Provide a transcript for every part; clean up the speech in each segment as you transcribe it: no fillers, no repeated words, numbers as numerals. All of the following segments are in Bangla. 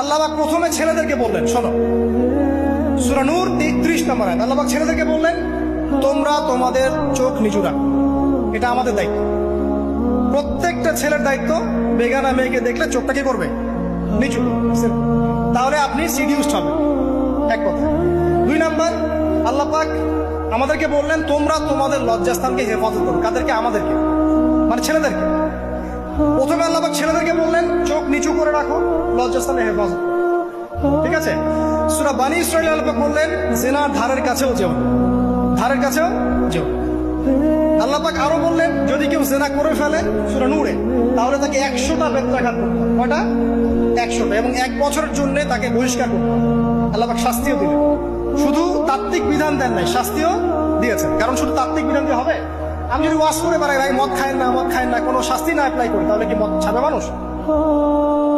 আল্লাহ পাক প্রথমে ছেলেদেরকে বললেন, শোনো সূরা নূর 33 নম্বর আয়াত, আল্লাহ পাক ছেলেদেরকে বললেন তোমরা তোমাদের চোখ নিচু রাখো, এটা আমাদের দায়িত্ব। প্রত্যেকটা ছেলের দায়িত্ব বেগানা মেয়েকে দেখলে চোখটা কি করবে? নিচু। তাহলে আপনি সিডিউসড হবেন, এক কথা। 2 নাম্বার, আল্লাহ পাক আমাদেরকে বললেন তোমরা তোমাদের লজ্জাস্থানকে হেফাজত করো। কাদেরকে? আমাদেরকে, মানে ছেলেদেরকে। প্রথমে আল্লাহ পাক ছেলেদেরকে বললেন চোখ নিচু করে রাখো, লজ্জাস্থানে হেফাজত করো, ঠিক আছে? সূরা বানী ইসরাঈল আল্লাহ পাক বললেন জিনার ধারের কাছেও যেও, ধারের কাছেও যেও। আল্লাহ পাক আরো বললেন যদি কেউ জিনা করে ফেলে সূরা নূরে, তাহলে তাকে 100টা বেত্রাঘাত করতে হবে। কয়টা? 100টা, এবং 1 বছরের জন্য তাকে বহিষ্কার করতে হবে। আল্লাহ পাক শাস্তিও দিলেন, শুধু তাত্ত্বিক বিধান দেন নাই, শাস্তিও দিয়েছেন। কারণ শুধু তাত্ত্বিক বিধান দিয়ে হবে? আমি যদি ওয়াজ করে বেড়াই ভাই মদ খায় না, মদ খায় না, কোনো শাস্তি না অ্যাপ্লাই করি, তাহলে কি মদ ছাড়বে মানুষ?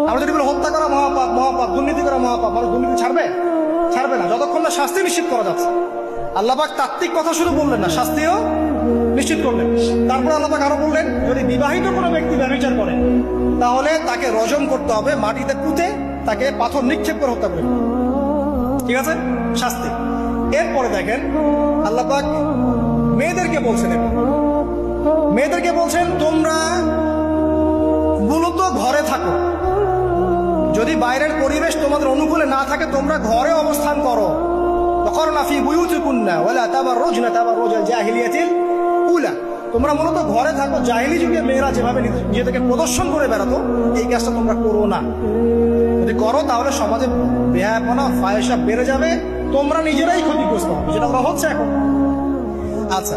আমরা যদি বলি হত্যা করা মহাপাপ, মহাপাপ, দুর্নীতি করা মহাপাপ, মানুষ দুর্নীতি ছাড়বে? ছাড়বে না, যতক্ষণ না শাস্তি নিশ্চিত করা যাচ্ছে। আল্লাহ পাক তাত্ত্বিক কথা শুধু বললেন না, শাস্তিও নিশ্চিত করলেন। তারপর আল্লাহ পাক আরো বললেন যদি বিবাহিত কোনো ব্যক্তি ব্যভিচার করে তাহলে তাকে রজম করতে হবে, মাটিতে পুঁতে তাকে পাথর নিক্ষেপ করে হত্যা করে, ঠিক আছে? শাস্তি। এরপরে দেখেন আল্লাহ পাক মেয়েদেরকে বলছেন, মেয়েদেরকে বলছেন তোমরা মূলত ঘরে থাকো, যদি বাইরের পরিবেশ তোমাদের অনুকূলে না থাকে তোমরা ঘরে অবস্থান করো। ওয়াকরনা ফি বুয়ুতিকুন্না ওয়ালা তাবাররুজনা তাবাররুজাল জাহিলিয়াতিল উলা, তোমরা মূলত ঘরে থাকো। জাহিলি যুগে মেয়েরা যেভাবে নিজেদেরকে প্রদর্শন করে বেড়াতো এই কাজটা তোমরা করো না। যদি করো তাহলে সমাজে বেহায়াপনা, ফায়সা বেড়ে যাবে, তোমরা নিজেরাই ক্ষতিগ্রস্ত হবে, যেটা হচ্ছে এখন। আচ্ছা,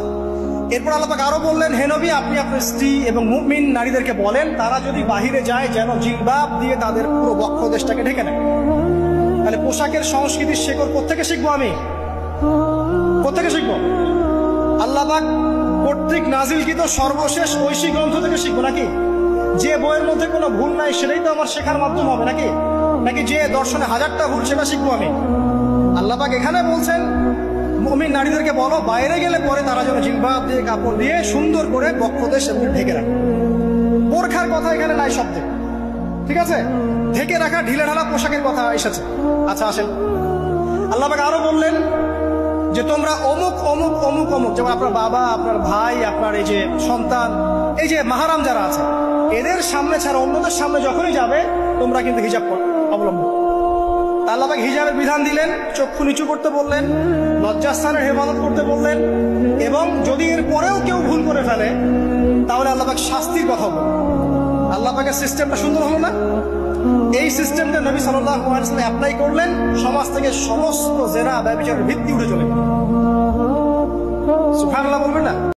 এরপর আল্লাহ পাক আরো বললেন হে নবী আপনি আপনার স্ত্রী এবং মুমিন নারীদেরকে বলেন তারা যদি বাহিরে যায় যেন জিলবাব দিয়ে তাদের পুরো বক্ষ দেশটাকে ঢেকে নেয়। তাহলে পোশাকের সংস্কৃতির শেকড় কোত্থেকে শিখবো? আমি কোত্থেকে শিখবো? আল্লাহ পাক কর্তৃক নাজিলকৃত সর্বশেষ ঐশী গ্রন্থ থেকে শিখবো নাকি? যে বইয়ের মধ্যে কোনো ভুল নাই সেটাই তো আমার শেখার মাধ্যম হবে নাকি? নাকি যে দর্শনে 1000টা ভুল সেটা শিখবো আমি? আল্লাহ পাক এখানে বলছেন মুমিন নারীদেরকে বলো বাইরে গেলে পরে তারা যেন জিলবাব দিয়ে, কাপড় দিয়ে সুন্দর করে বক্ষদেশ ঢেকে রাখে। বোরখার কথা এখানে নাই শব্দে, ঠিক আছে? ঢেকে রাখা ঢিলে ঢালা পোশাকের কথা এসেছে। আচ্ছা আসেন, আল্লাহ পাক আরো বললেন যে তোমরা অমুক অমুক অমুক অমুক, যেমন আপনার বাবা, আপনার ভাই, আপনার এই যে সন্তান, এই যে মাহারাম যারা আছে এদের সামনে ছাড়া অন্যদের সামনে যখনই যাবে তোমরা কিন্তু হিজাব অবলম্বন। আল্লাহ পাক হিজাবের বিধান দিলেন, চক্ষু নিচু করতে বললেন, লজ্জাস্থানের হেফাজত করতে বললেন, এবং যদি এর পরেও কেউ ভুল করে ফেলে তাহলে আল্লাহ পাক শাস্তির কথা বললেন। আল্লাহ পাকের সিস্টেমটা সুন্দর হলো না? এই সিস্টেমটা নবী সাল্লাল্লাহু আলাইহি ওয়াসাল্লাম অ্যাপ্লাই করলেন, সমাজ থেকে সমস্ত জেনা ব্যভিচারের ভিত্তি উঠে চলে গেল। সুবহানাল্লাহ বলবেন না?